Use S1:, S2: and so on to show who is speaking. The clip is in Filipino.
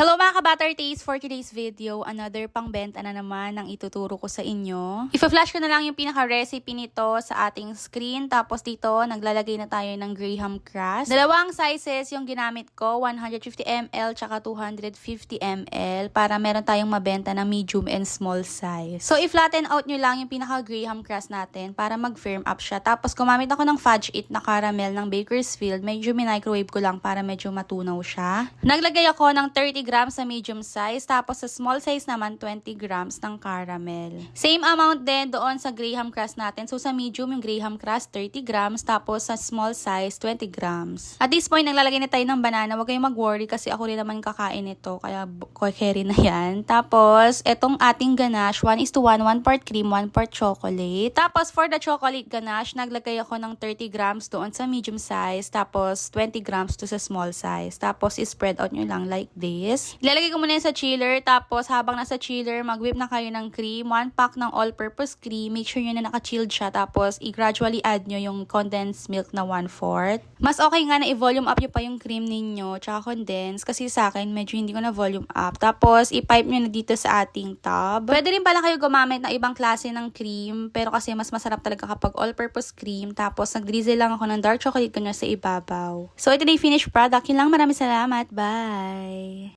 S1: Hello mga ka-Butter Taste! For today's video, another pangbenta na naman ang ituturo ko sa inyo. Ipa-flash ko na lang yung pinaka-recipe nito sa ating screen. Tapos dito, naglalagay na tayo ng graham crust. Dalawang sizes yung ginamit ko, 150 ml tsaka 250 ml para meron tayong mabenta na medium and small size. So, i-flatten out nyo lang yung pinaka-graham crust natin para mag-firm up siya. Tapos, gumamit ako ng fudge it na caramel ng Bakersfield. Medyo microwave ko lang para medyo matunaw siya. Naglagay ako ng 30 grams sa medium size, tapos sa small size naman 20 grams ng caramel. Same amount din doon sa graham crust natin. So sa medium yung graham crust 30 grams, tapos sa small size 20 grams. At this point, naglalagay na tayo ng banana. Huwag kayong mag-worry kasi ako rin naman kakain ito, kaya carry na yan. Tapos etong ating ganache, 1:1, 1 part cream, 1 part chocolate. Tapos for the chocolate ganache, naglagay ako ng 30 grams doon sa medium size, tapos 20 grams to sa small size. Tapos i-spread out nyo lang like this. Ilalagay ko muna yan sa chiller, tapos habang nasa chiller, mag-whip na kayo ng cream. 1 pack ng all-purpose cream. Make sure nyo na naka-chilled siya, tapos i-gradually add nyo yung condensed milk na 1/4. Mas okay nga na i-volume up nyo pa yung cream ninyo, tsaka condensed, kasi sa akin, medyo hindi ko na volume up. Tapos, i-pipe nyo na dito sa ating tub. Pwede rin pala kayo gumamit ng ibang klase ng cream, pero kasi mas masarap talaga kapag all-purpose cream. Tapos, nag-drizzle lang ako ng dark chocolate ganache sa ibabaw. So, ito na yung finished product. Yun lang, maraming salamat. Bye!